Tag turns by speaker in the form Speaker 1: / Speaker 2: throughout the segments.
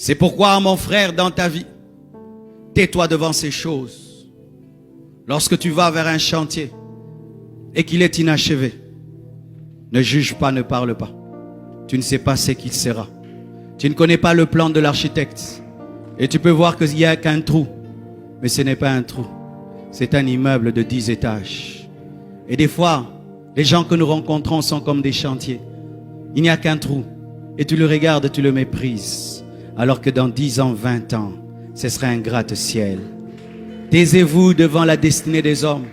Speaker 1: C'est pourquoi, mon frère, dans ta vie, tais-toi devant ces choses. Lorsque tu vas vers un chantier et qu'il est inachevé, ne juge pas, ne parle pas. Tu ne sais pas ce qu'il sera. Tu ne connais pas le plan de l'architecte. Et tu peux voir qu'il n'y a qu'un trou. Mais ce n'est pas un trou. C'est un immeuble de 10 étages. Et des fois, les gens que nous rencontrons sont comme des chantiers. Il n'y a qu'un trou. Et tu le regardes, tu le méprises. Alors que dans 10 ans, 20 ans, ce sera un gratte-ciel. Taisez-vous devant la destinée des hommes.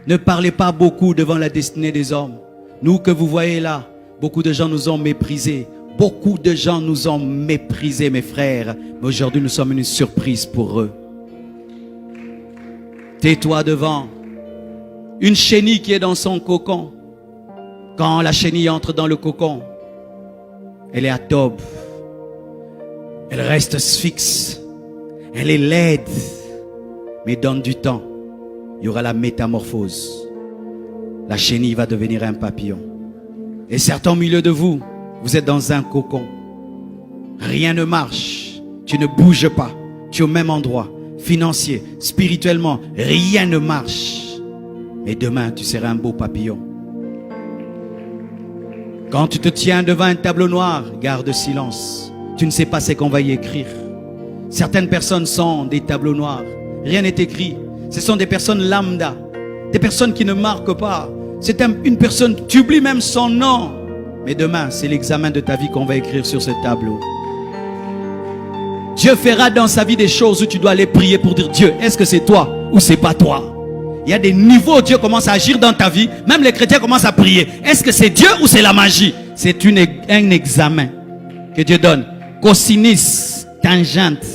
Speaker 1: Ne parlez pas beaucoup devant la destinée des hommes. Nous que vous voyez là, beaucoup de gens nous ont méprisés. Beaucoup de gens nous ont méprisés, mes frères. Mais aujourd'hui, nous sommes une surprise pour eux. Tais-toi devant une chenille qui est dans son cocon. Quand la chenille entre dans le cocon, elle est atobe. Elle reste fixe. Elle est laide. Mais donne du temps. Il y aura la métamorphose. La chenille va devenir un papillon. Et certains au milieu de vous, vous êtes dans un cocon. Rien ne marche. Tu ne bouges pas. Tu es au même endroit. Financier, spirituellement, rien ne marche. Mais demain, tu seras un beau papillon. Quand tu te tiens devant un tableau noir, garde silence. Tu ne sais pas ce qu'on va y écrire. Certaines personnes sont des tableaux noirs. Rien n'est écrit. Ce sont des personnes lambda. Des personnes qui ne marquent pas. C'est une personne, tu oublies même son nom. Mais demain, c'est l'examen de ta vie qu'on va écrire sur ce tableau. Dieu fera dans sa vie des choses où tu dois aller prier pour dire Dieu, est-ce que c'est toi ou c'est pas toi? Il y a des niveaux où Dieu commence à agir dans ta vie. Même les chrétiens commencent à prier. Est-ce que c'est Dieu ou c'est la magie? C'est un examen que Dieu donne. Cosinus, tangente.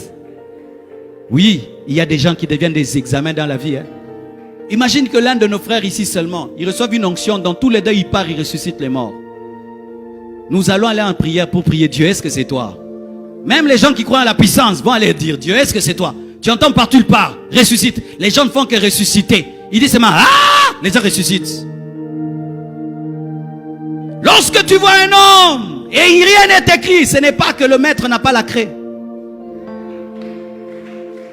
Speaker 1: Oui, il y a des gens qui deviennent des examens dans la vie. Imagine que l'un de nos frères ici seulement, il reçoit une onction, dans tous les deux il part, il ressuscite les morts. Nous allons aller en prière pour prier Dieu, est-ce que c'est toi? Même les gens qui croient à la puissance vont aller dire Dieu, est-ce que c'est toi? Tu entends partout, il part, ressuscite. Les gens ne font que ressusciter. Il dit seulement, ah! Les gens ressuscitent. Lorsque tu vois un homme et rien n'est écrit, ce n'est pas que le maître n'a pas la craie.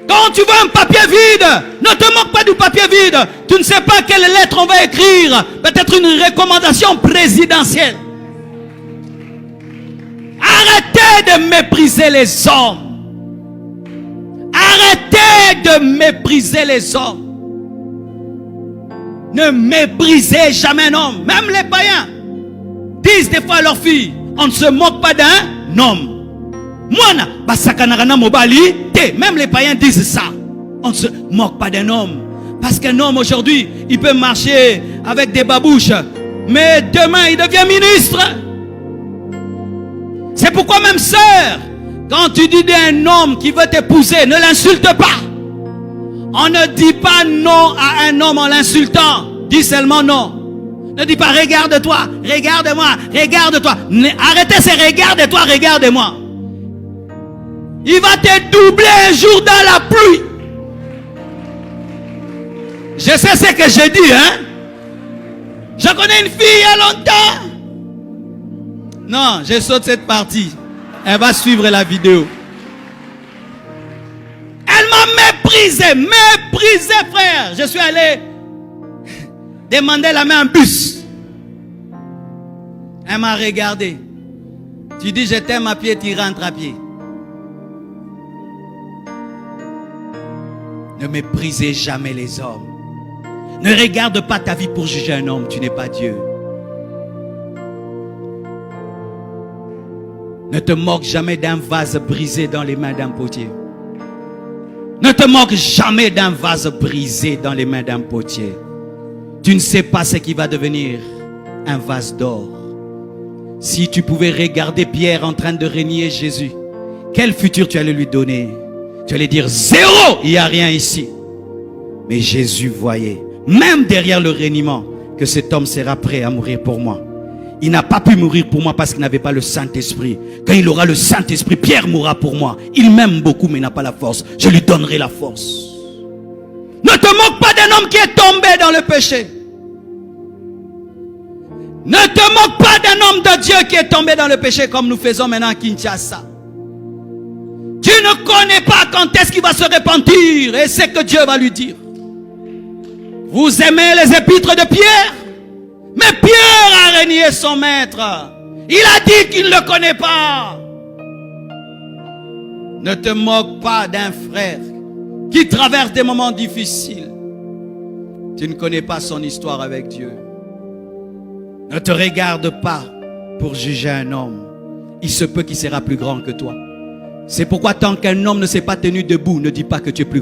Speaker 1: Quand tu vois un papier vide, ne te moque pas du papier vide. Tu ne sais pas quelle lettre on va écrire. Peut-être une recommandation présidentielle. Arrêtez de mépriser les hommes. Arrêtez de mépriser les hommes. Ne méprisez jamais un homme. Même les païens disent des fois à leurs filles, on ne se moque pas d'un homme. Même les païens disent ça. On ne se moque pas d'un homme. Parce qu'un homme aujourd'hui, il peut marcher avec des babouches. Mais demain, il devient ministre. C'est pourquoi même sœur, quand tu dis d'un homme qui veut t'épouser, ne l'insulte pas. On ne dit pas non à un homme en l'insultant. Dis seulement non. Ne dis pas regarde-toi, regarde-moi, regarde-toi. Arrêtez ces regarde-toi, regarde-moi. Il va te doubler un jour dans la pluie. Je sais ce que j'ai dit, hein. Je connais une fille il y a longtemps. Non, je saute cette partie. Elle va suivre la vidéo. Elle m'a méprisé, frère. Je suis allé demander la main en bus. Elle m'a regardé. Tu dis je t'aime à pied, tu rentres à pied. Ne méprisez jamais les hommes. Ne regarde pas ta vie pour juger un homme. Tu n'es pas Dieu. Ne te moque jamais d'un vase brisé dans les mains d'un potier. Ne te moque jamais d'un vase brisé dans les mains d'un potier. Tu ne sais pas ce qui va devenir un vase d'or. Si tu pouvais regarder Pierre en train de renier Jésus, quel futur tu allais lui donner? Tu allais dire zéro, il n'y a rien ici. Mais Jésus voyait, même derrière le reniement, que cet homme sera prêt à mourir pour moi. Il n'a pas pu mourir pour moi parce qu'il n'avait pas le Saint-Esprit. Quand il aura le Saint-Esprit, Pierre mourra pour moi. Il m'aime beaucoup mais il n'a pas la force. Je lui donnerai la force. Ne te moque pas d'un homme qui est tombé dans le péché. Ne te moque pas d'un homme de Dieu qui est tombé dans le péché comme nous faisons maintenant à Kinshasa. Tu connaît pas quand est-ce qu'il va se repentir. Et c'est que Dieu va lui dire. Vous aimez les épîtres de Pierre? Mais Pierre a renié son maître. Il a dit qu'il ne le connaît pas. Ne te moque pas d'un frère qui traverse des moments difficiles. Tu ne connais pas son histoire avec Dieu. Ne te regarde pas pour juger un homme. Il se peut qu'il sera plus grand que toi. C'est pourquoi tant qu'un homme ne s'est pas tenu debout, ne dis pas que tu es plus grand.